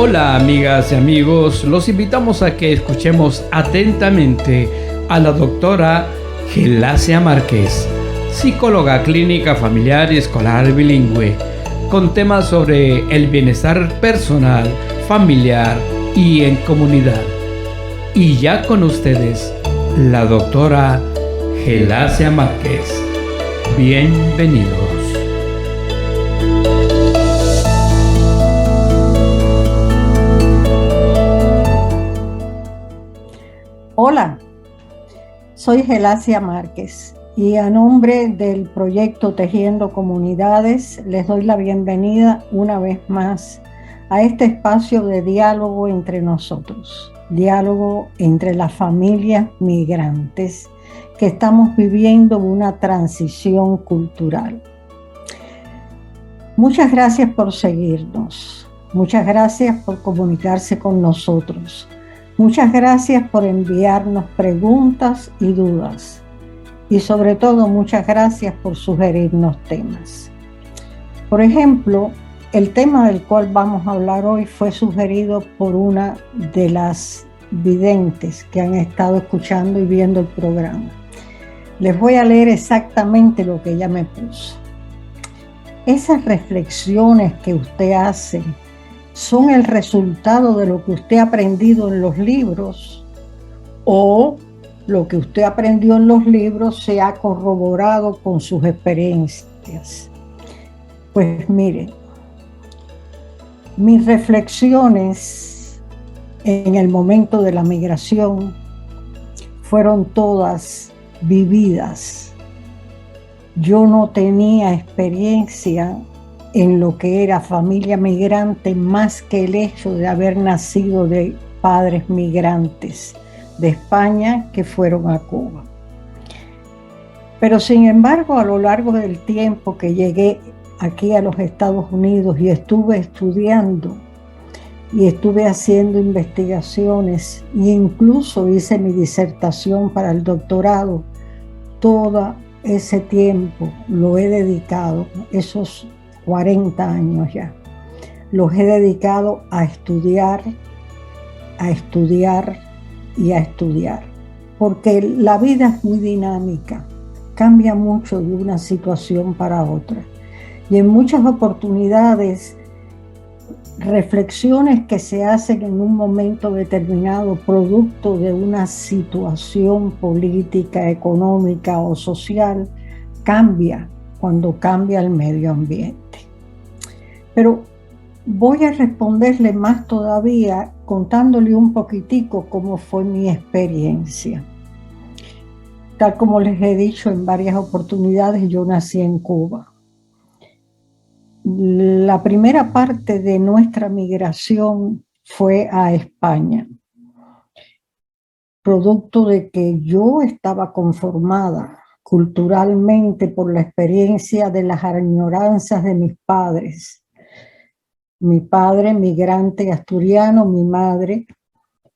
Hola amigas y amigos, los invitamos a que escuchemos atentamente a la doctora Gelacia Márquez, psicóloga clínica familiar y escolar bilingüe, con temas sobre el bienestar personal, familiar y en comunidad. Y ya con ustedes, la doctora Gelacia Márquez. Bienvenidos. Hola, soy Gelacia Márquez y a nombre del proyecto Tejiendo Comunidades les doy la bienvenida una vez más a este espacio de diálogo entre nosotros, diálogo entre las familias migrantes que estamos viviendo una transición cultural. Muchas gracias por seguirnos, muchas gracias por comunicarse con nosotros. Muchas gracias por enviarnos preguntas y dudas. Y sobre todo, muchas gracias por sugerirnos temas. Por ejemplo, el tema del cual vamos a hablar hoy fue sugerido por una de las videntes que han estado escuchando y viendo el programa. Les voy a leer exactamente lo que ella me puso. Esas reflexiones que usted hace son el resultado de lo que usted ha aprendido en los libros, o lo que usted aprendió en los libros se ha corroborado con sus experiencias. Pues mire, mis reflexiones en el momento de la migración fueron todas vividas. Yo no tenía experiencia en lo que era familia migrante más que el hecho de haber nacido de padres migrantes de España que fueron a Cuba. Pero sin embargo, a lo largo del tiempo que llegué aquí a los Estados Unidos y estuve estudiando y estuve haciendo investigaciones e incluso hice mi disertación para el doctorado, todo ese tiempo lo he dedicado, esos 40 años ya, los he dedicado a estudiar y a estudiar, porque la vida es muy dinámica, cambia mucho de una situación para otra, y en muchas oportunidades, reflexiones que se hacen en un momento determinado, producto de una situación política, económica o social, cambia cuando cambia el medio ambiente. Pero voy a responderle más todavía contándole un poquitico cómo fue mi experiencia. Tal como les he dicho en varias oportunidades, yo nací en Cuba. La primera parte de nuestra migración fue a España, producto de que yo estaba conformada culturalmente por la experiencia de las añoranzas de mis padres. Mi padre, migrante asturiano, mi madre,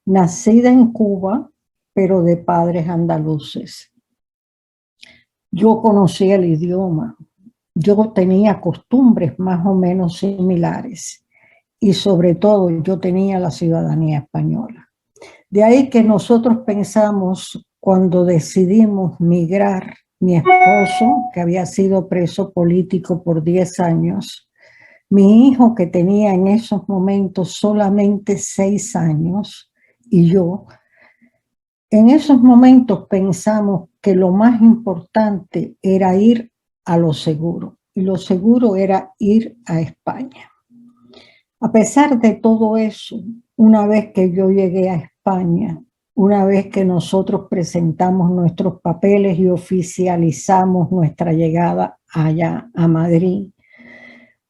nacida en Cuba, pero de padres andaluces. Yo conocía el idioma, yo tenía costumbres más o menos similares y sobre todo yo tenía la ciudadanía española. De ahí que nosotros pensamos, cuando decidimos migrar, mi esposo, que había sido preso político por 10 años, mi hijo, que tenía en esos momentos solamente 6 años, y yo, en esos momentos pensamos que lo más importante era ir a lo seguro, y lo seguro era ir a España. A pesar de todo eso, una vez que yo llegué a España, una vez que nosotros presentamos nuestros papeles y oficializamos nuestra llegada allá a Madrid,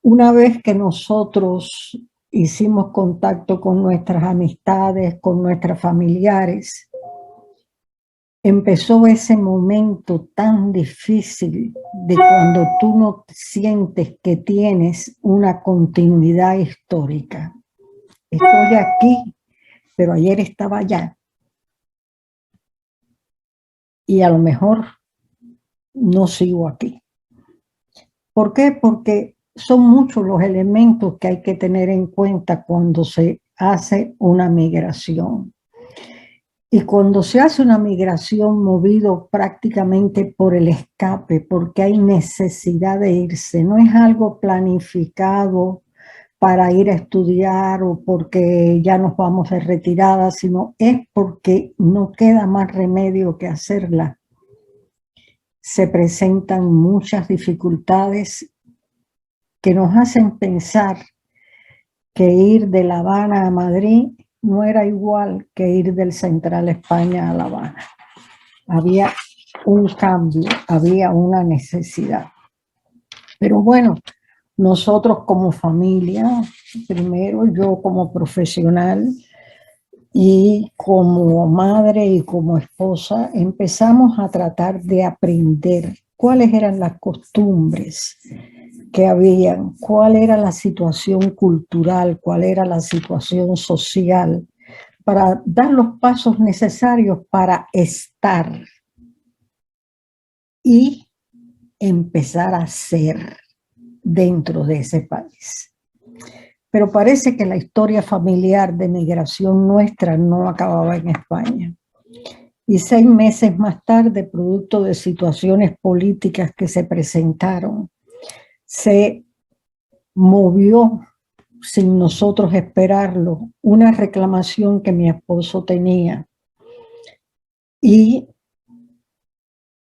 una vez que nosotros hicimos contacto con nuestras amistades, con nuestros familiares, empezó ese momento tan difícil de cuando tú no sientes que tienes una continuidad histórica. Estoy aquí, pero ayer estaba allá. Y a lo mejor no sigo aquí. ¿Por qué? Porque son muchos los elementos que hay que tener en cuenta cuando se hace una migración. Y cuando se hace una migración movido prácticamente por el escape, porque hay necesidad de irse, no es algo planificado para ir a estudiar o porque ya nos vamos de retirada, sino es porque no queda más remedio que hacerla. Se presentan muchas dificultades que nos hacen pensar que ir de La Habana a Madrid no era igual que ir del Central España a La Habana. Había un cambio, había una necesidad. Pero bueno, nosotros como familia, primero yo como profesional y como madre y como esposa, empezamos a tratar de aprender cuáles eran las costumbres que habían, cuál era la situación cultural, cuál era la situación social, para dar los pasos necesarios para estar y empezar a ser dentro de ese país. Pero parece que la historia familiar de migración nuestra no acababa en España. Y 6 meses más tarde, producto de situaciones políticas que se presentaron, se movió, sin nosotros esperarlo, una reclamación que mi esposo tenía. Y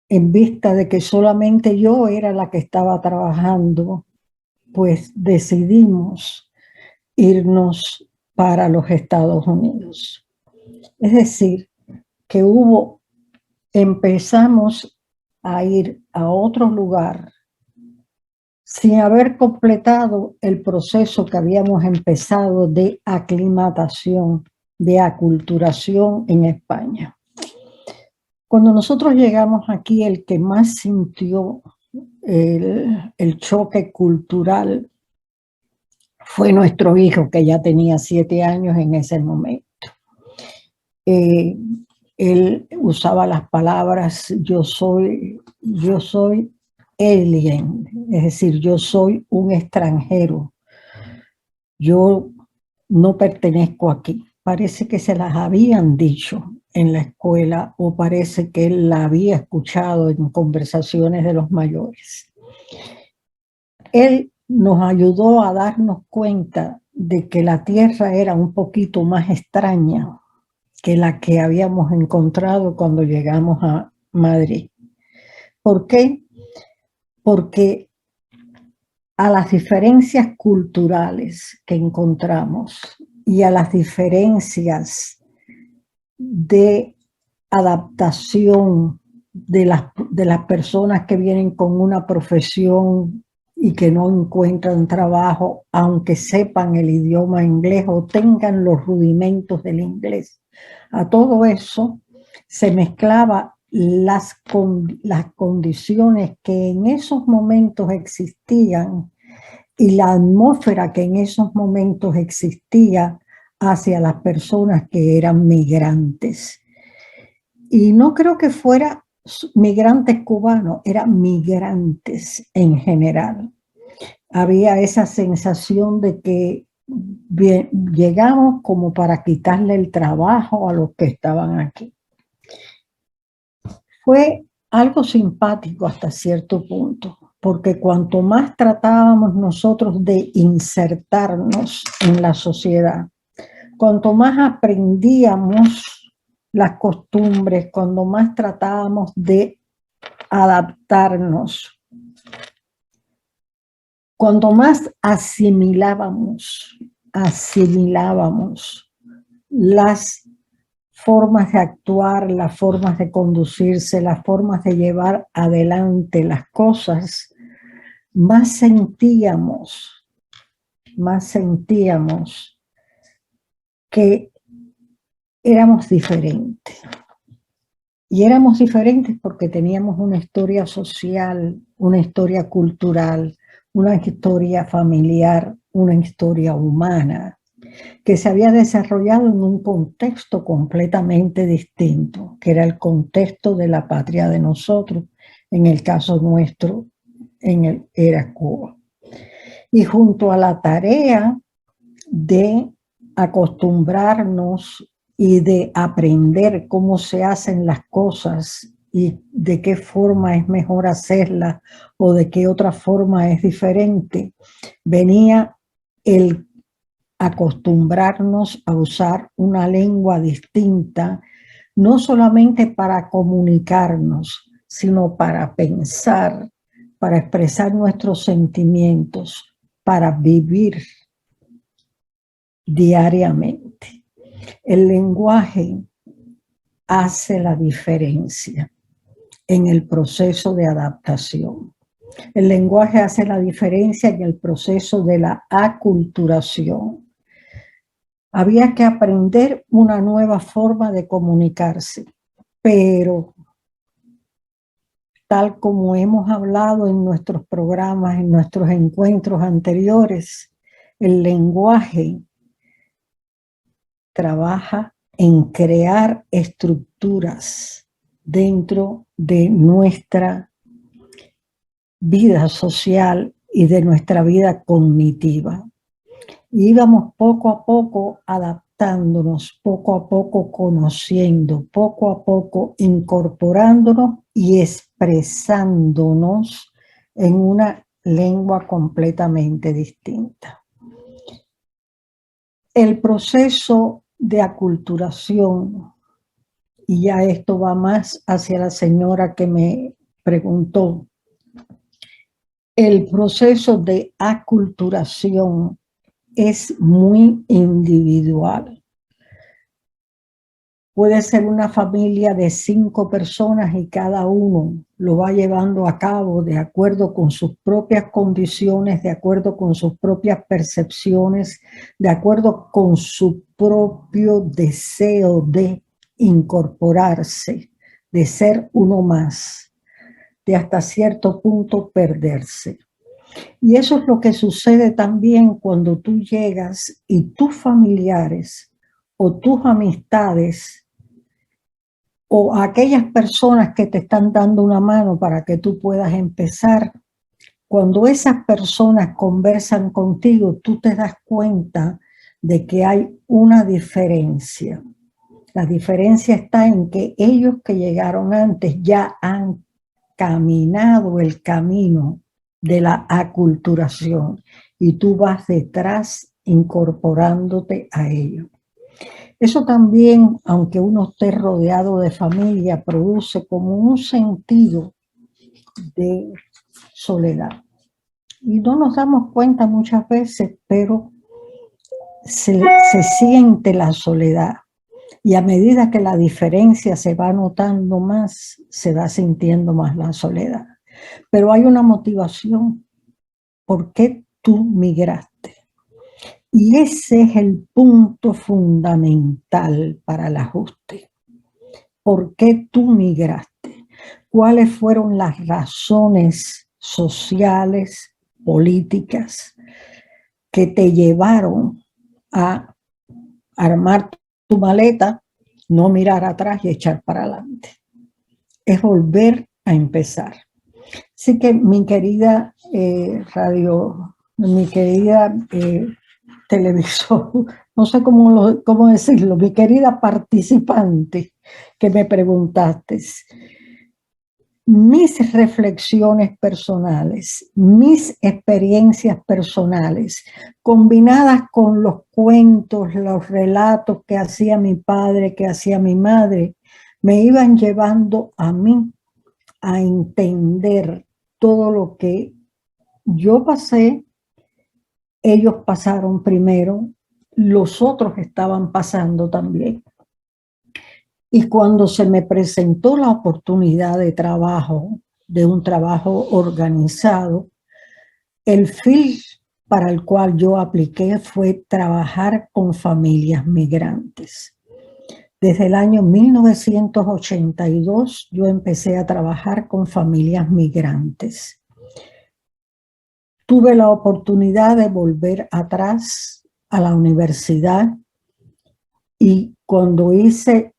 en vista de que solamente yo era la que estaba trabajando, pues decidimos irnos para los Estados Unidos. Es decir, que empezamos a ir a otro lugar sin haber completado el proceso que habíamos empezado de aclimatación, de aculturación en España. Cuando nosotros llegamos aquí, el que más sintió el choque cultural fue nuestro hijo, que ya tenía 7 años en ese momento. Él usaba las palabras yo soy alien, es decir, yo soy un extranjero, yo no pertenezco aquí. Parece que se las habían dicho en la escuela o parece que él la había escuchado en conversaciones de los mayores. Él nos ayudó a darnos cuenta de que la tierra era un poquito más extraña que la que habíamos encontrado cuando llegamos a Madrid. ¿Por qué? Porque a las diferencias culturales que encontramos y a las diferencias de adaptación de las personas que vienen con una profesión y que no encuentran trabajo, aunque sepan el idioma inglés o tengan los rudimentos del inglés. A todo eso se mezclaba las condiciones que en esos momentos existían y la atmósfera que en esos momentos existía hacia las personas que eran migrantes. Y no creo que fuera migrantes cubanos, eran migrantes en general. Había esa sensación de que llegamos como para quitarle el trabajo a los que estaban aquí. Fue algo simpático hasta cierto punto, porque cuanto más tratábamos nosotros de insertarnos en la sociedad, cuanto más aprendíamos las costumbres, cuando más tratábamos de adaptarnos, cuando más asimilábamos las formas de actuar, las formas de conducirse, las formas de llevar adelante las cosas, más sentíamos que éramos diferentes. Y éramos diferentes porque teníamos una historia social, una historia cultural, una historia familiar, una historia humana, que se había desarrollado en un contexto completamente distinto, que era el contexto de la patria de nosotros, en el caso nuestro, era Cuba. Y junto a la tarea de acostumbrarnos y de aprender cómo se hacen las cosas y de qué forma es mejor hacerlas o de qué otra forma es diferente, venía el acostumbrarnos a usar una lengua distinta, no solamente para comunicarnos, sino para pensar, para expresar nuestros sentimientos, para vivir diariamente. El lenguaje hace la diferencia en el proceso de adaptación. El lenguaje hace la diferencia en el proceso de la aculturación. Había que aprender una nueva forma de comunicarse, pero tal como hemos hablado en nuestros programas, en nuestros encuentros anteriores, el lenguaje trabaja en crear estructuras dentro de nuestra vida social y de nuestra vida cognitiva. Y íbamos poco a poco adaptándonos, poco a poco conociendo, poco a poco incorporándonos y expresándonos en una lengua completamente distinta. El proceso de aculturación, y ya esto va más hacia la señora que me preguntó, el proceso de aculturación es muy individual. Puede ser una familia de 5 personas y cada uno lo va llevando a cabo de acuerdo con sus propias condiciones, de acuerdo con sus propias percepciones, de acuerdo con su propio deseo de incorporarse, de ser uno más, de hasta cierto punto perderse. Y eso es lo que sucede también cuando tú llegas y tus familiares o tus amistades o aquellas personas que te están dando una mano para que tú puedas empezar, cuando esas personas conversan contigo, tú te das cuenta de que hay una diferencia. La diferencia está en que ellos que llegaron antes ya han caminado el camino de la aculturación y tú vas detrás incorporándote a ello. Eso también, aunque uno esté rodeado de familia, produce como un sentido de soledad. Y no nos damos cuenta muchas veces, pero se siente la soledad. Y a medida que la diferencia se va notando más, se va sintiendo más la soledad. Pero hay una motivación. ¿Por qué tú migraste? Y ese es el punto fundamental para el ajuste. ¿Por qué tú migraste? ¿Cuáles fueron las razones sociales, políticas, que te llevaron a armar tu maleta, no mirar atrás y echar para adelante? Es volver a empezar. Así que mi querida mi querida televisor, no sé cómo decirlo, mi querida participante que me preguntaste, mis reflexiones personales, mis experiencias personales, combinadas con los cuentos, los relatos que hacía mi padre, que hacía mi madre, me iban llevando a mí a entender todo lo que yo pasé, ellos pasaron primero, los otros estaban pasando también. Y cuando se me presentó la oportunidad de trabajo, de un trabajo organizado, el fin para el cual yo apliqué fue trabajar con familias migrantes. Desde el año 1982 yo empecé a trabajar con familias migrantes. Tuve la oportunidad de volver atrás a la universidad y cuando hice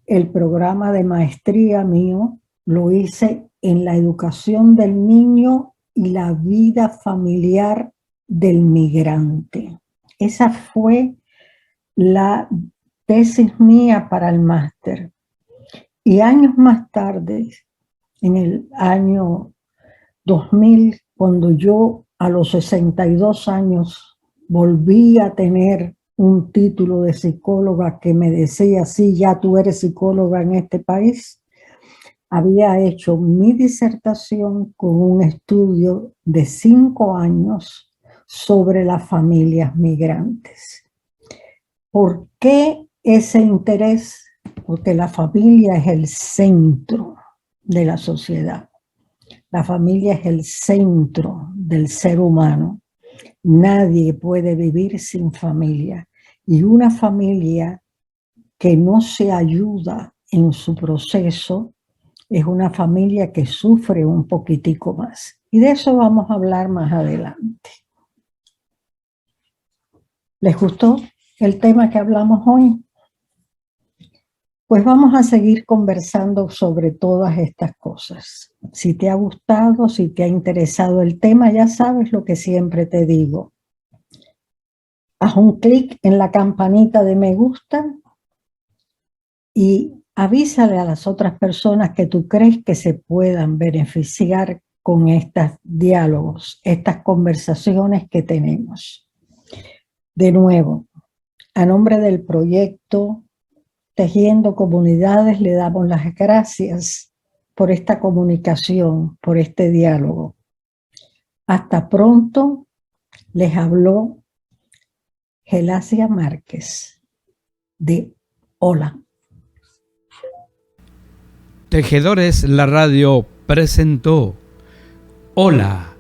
el programa de maestría mío, lo hice en la educación del niño y la vida familiar del migrante. Esa fue la tesis mía para el máster. Y años más tarde, en el año 2000, cuando yo a los 62 años volví a tener un título de psicóloga que me decía, sí, ya tú eres psicóloga en este país, había hecho mi disertación con un estudio de 5 años sobre las familias migrantes. ¿Por qué ese interés? Porque la familia es el centro de la sociedad. La familia es el centro del ser humano. Nadie puede vivir sin familia. Y una familia que no se ayuda en su proceso es una familia que sufre un poquitico más. Y de eso vamos a hablar más adelante. ¿Les gustó el tema que hablamos hoy? Pues vamos a seguir conversando sobre todas estas cosas. Si te ha gustado, si te ha interesado el tema, ya sabes lo que siempre te digo. Haz un clic en la campanita de me gusta y avísale a las otras personas que tú crees que se puedan beneficiar con estos diálogos, estas conversaciones que tenemos. De nuevo, a nombre del proyecto Tejiendo Comunidades, le damos las gracias por esta comunicación, por este diálogo. Hasta pronto, les habló Gelasia Márquez de Hola. Tejedores La Radio presentó Hola,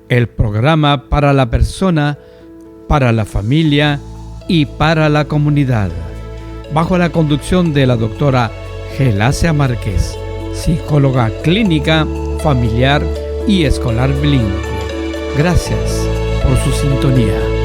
el programa para la persona, para la familia y para la comunidad, bajo la conducción de la doctora Gelasia Márquez, psicóloga clínica, familiar y escolar bilingüe. Gracias por su sintonía.